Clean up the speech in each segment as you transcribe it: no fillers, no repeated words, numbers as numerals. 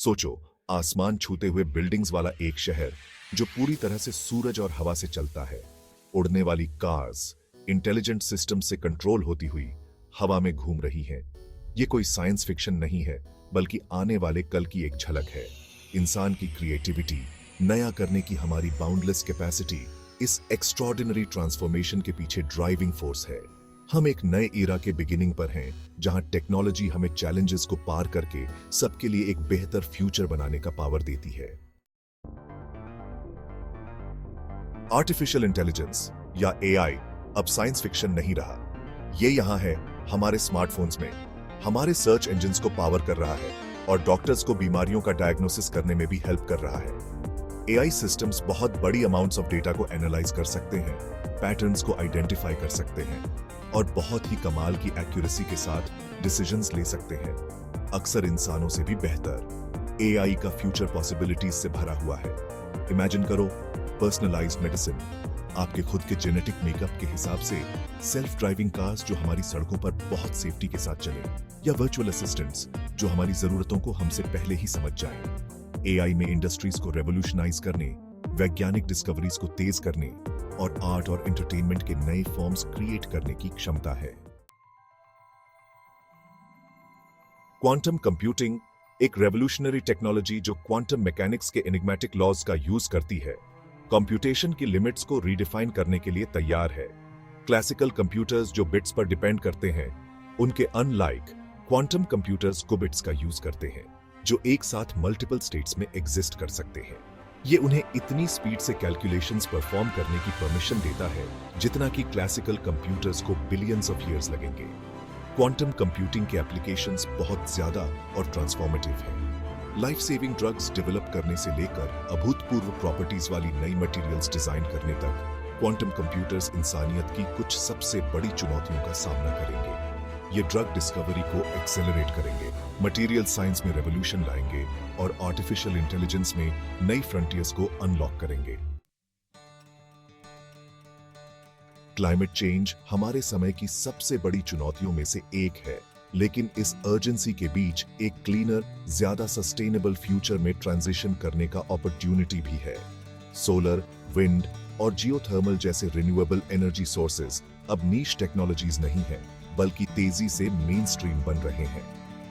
सोचो, आसमान छूते हुए बिल्डिंग्स वाला एक शहर जो पूरी तरह से सूरज और हवा से चलता है, उड़ने वाली कार्स, इंटेलिजेंट सिस्टम से कंट्रोल होती हुई हवा में घूम रही हैं। ये कोई साइंस फिक्शन नहीं है, बल्कि आने वाले कल की एक झलक है। इंसान की क्रिएटिविटी, नया करने की हमारी बाउंडलेस कैपेसिटी इस एक्स्ट्रॉर्डिनरी ट्रांसफॉर्मेशन के पीछे ड्राइविंग फोर्स है। हम एक नए ईरा के बिगिनिंग पर हैं, जहां टेक्नोलॉजी हमें चैलेंजेस को पार करके सबके लिए एक बेहतर फ्यूचर बनाने का पावर देती है। आर्टिफिशियल इंटेलिजेंस या एआई अब साइंस फिक्शन नहीं रहा। ये यहां है, हमारे स्मार्टफोन्स में, हमारे सर्च इंजन्स को पावर कर रहा है और डॉक्टर्स को बीमारियों का डायग्नोसिस करने में भी हेल्प कर रहा है। एआई सिस्टम्स बहुत बड़ी अमाउंट्स ऑफ डेटा को एनालाइज कर सकते हैं, पैटर्न्स को आइडेंटिफाई कर सकते हैं और बहुत ही कमाल की एक्यूरेसी के साथ डिसीजंस ले सकते हैं, अक्सर इंसानों से भी बेहतर। एआई का फ्यूचर पॉसिबिलिटीज से भरा हुआ है। इमेजिन करो, पर्सनलाइज्ड मेडिसिन, आपके खुद के जेनेटिक मेकअप के हिसाब से सेल्फ ड्राइविंग कार्स जो हमारी सड़कों पर बहुत सेफ्टी के साथ चले, या वर्चुअल असिस्टेंट्स जो हमारी जरूरतों को हमसे पहले ही समझ जाएं। एआई में इंडस्ट्रीज को रेवोल्यूशनाइज करने, वैज्ञानिक डिस्कवरीज को तेज करने और आर्ट और एंटरटेनमेंट के नए फॉर्म्स क्रिएट करने की क्षमता है। क्वांटम कंप्यूटिंग एक रेवोल्यूशनरी टेक्नोलॉजी जो क्वांटम मैकेनिक्स के एनिग्मेटिक लॉज का यूज करती है, कंप्यूटेशन की लिमिट्स को रीडिफाइन करने के लिए तैयार है। क्लासिकल कंप्यूटर्स जो बिट्स पर डिपेंड करते हैं, उनके अनलाइक क्वांटम कंप्यूटर्स कुबिट्स का यूज करते हैं, जो एक साथ मल्टीपल स्टेट्स में एग्जिस्ट कर सकते हैं। ये उन्हें इतनी स्पीड से कैलकुलेशंस परफॉर्म करने की परमिशन देता है जितना कि क्लासिकल कंप्यूटर्स को बिलियंस ऑफ ईयर्स लगेंगे। क्वांटम कंप्यूटिंग के एप्लीकेशंस बहुत ज्यादा और ट्रांसफॉर्मेटिव हैं। लाइफ सेविंग ड्रग्स डेवलप करने से लेकर अभूतपूर्व प्रॉपर्टीज वाली नई मटेरियल्स डिजाइन करने तक, क्वांटम कंप्यूटर्स इंसानियत की कुछ सबसे बड़ी चुनौतियों का सामना करेंगे। ये ड्रग डिस्कवरी को एक्सेलरेट करेंगे, मटेरियल साइंस में रेवोल्यूशन लाएंगे और आर्टिफिशियल इंटेलिजेंस में नई फ्रंटियर्स को अनलॉक करेंगे। क्लाइमेट चेंज हमारे समय की सबसे बड़ी चुनौतियों में से एक है, लेकिन इस अर्जेंसी के बीच एक क्लीनर, ज्यादा सस्टेनेबल फ्यूचर में ट्रांजिशन करने का अपॉर्चुनिटी भी है। सोलर, विंड और जियोथर्मल जैसे रिन्यूएबल एनर्जी सोर्सेज अब नीश टेक्नोलॉजीज नहीं है, बल्कि तेजी से मेन स्ट्रीम बन रहे हैं।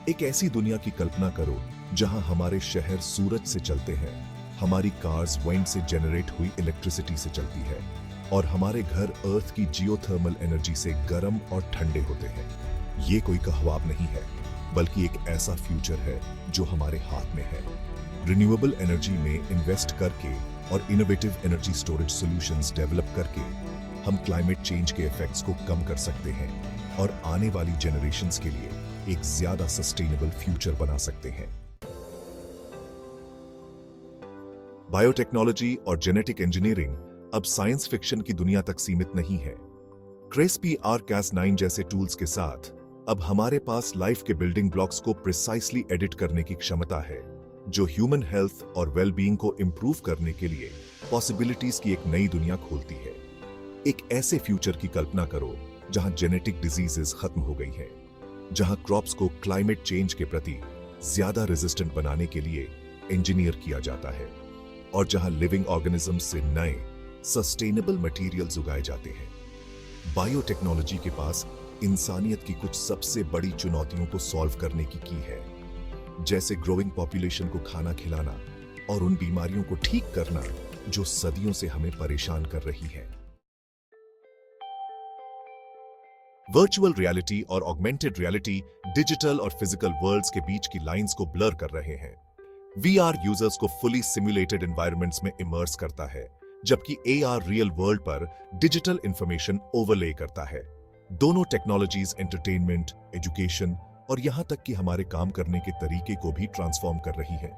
एक ऐसी दुनिया की कल्पना करो जहां हमारे शहर सूरज से चलते हैं, हमारी कार्स विंड से जनरेट हुई इलेक्ट्रिसिटी से चलती है और हमारे घर अर्थ की जियोथर्मल एनर्जी से गर्म और ठंडे होते हैं। ये कोई कहवाब नहीं है, बल्कि एक ऐसा फ्यूचर है जो हमारे हाथ में है। रिन्यूएबल एनर्जी में इन्वेस्ट करके और innovative energy storage solutions develop करके हम क्लाइमेट चेंज के इफेक्ट्स को कम कर सकते हैं और आने वाली जनरेशंस के लिए एक ज्यादा सस्टेनेबल फ्यूचर बना सकते हैं। बायोटेक्नोलॉजी और जेनेटिक इंजीनियरिंग अब साइंस फिक्शन की दुनिया तक सीमित नहीं है। CRISPR-Cas9 जैसे टूल्स के साथ अब हमारे पास लाइफ के बिल्डिंग ब्लॉक्स को प्रिसाइसली एडिट करने की क्षमता है, जो ह्यूमन हेल्थ और वेलबीइंग को इंप्रूव करने के लिए पॉसिबिलिटीज की एक नई दुनिया खोलती है। एक ऐसे फ्यूचर की कल्पना करो जहां जेनेटिक डिजीजेस खत्म हो गई हैं, जहां क्रॉप्स को क्लाइमेट चेंज के प्रति ज्यादा रेजिस्टेंट बनाने के लिए इंजीनियर किया जाता है और जहां लिविंग ऑर्गेनिजम्स से नए सस्टेनेबल मटेरियल्स उगाए जाते हैं। बायोटेक्नोलॉजी के पास इंसानियत की कुछ सबसे बड़ी चुनौतियों को सॉल्व करने की है, जैसे ग्रोइंग पॉपुलेशन को खाना खिलाना और उन बीमारियों को ठीक करना जो सदियों से हमें परेशान कर रही है। वर्चुअल रियलिटी और ऑगमेंटेड रियलिटी डिजिटल और फिजिकल वर्ल्ड्स के बीच की लाइंस को ब्लर कर रहे हैं। VR यूजर्स को फुली सिमुलेटेड एनवायरनमेंट्स में इमर्स करता है, जबकि AR रियल वर्ल्ड पर डिजिटल इंफॉर्मेशन ओवरले करता है। दोनों टेक्नोलॉजीज एंटरटेनमेंट, एजुकेशन और यहां तक कि हमारे काम करने के तरीके को भी ट्रांसफॉर्म कर रही है।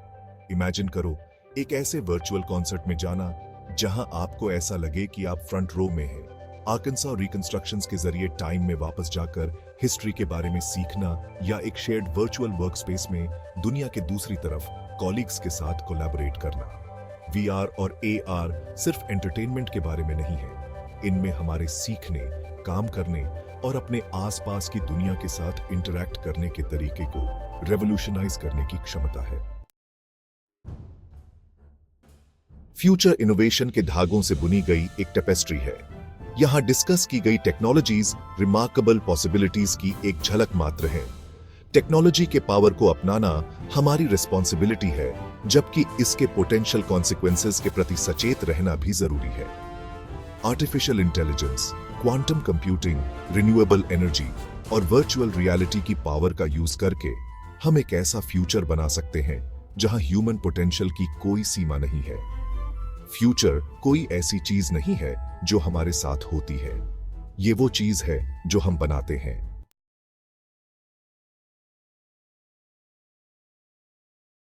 इमेजिन करो, एक ऐसे वर्चुअल कॉन्सर्ट में जाना जहां आपको ऐसा लगे कि आप फ्रंट रो में हैं। आर्कन्सा रिकंस्ट्रक्शंस के जरिए टाइम में वापस जाकर हिस्ट्री के बारे में सीखना, या एक शेयर्ड वर्चुअल वर्कस्पेस में दुनिया के दूसरी तरफ कॉलीग्स के साथ कोलैबोरेट करना। VR और AR सिर्फ एंटरटेनमेंट के बारे में नहीं है, इनमें हमारे सीखने, काम करने और अपने आसपास की दुनिया के साथ इंटरैक्ट करने के तरीके को रेवोल्यूशनाइज करने की क्षमता है। फ्यूचर इनोवेशन के धागों से बुनी गई एक टेपेस्ट्री है। यहाँ डिस्कस की गई टेक्नोलॉजीज रिमार्केबल पॉसिबिलिटीज की एक झलक मात्र है। टेक्नोलॉजी के पावर को अपनाना हमारी रिस्पॉन्सिबिलिटी है, जबकि इसके पोटेंशियल कॉन्सिक्वेंसेस के प्रति सचेत रहना भी जरूरी है। Artificial intelligence, quantum computing, renewable energy और वर्चुअल रियलिटी की पावर का यूज करके हम एक ऐसा फ्यूचर बना सकते हैं जहां ह्यूमन पोटेंशियल की कोई सीमा नहीं है। फ्यूचर कोई ऐसी चीज नहीं है जो हमारे साथ होती है, ये वो चीज है जो हम बनाते हैं।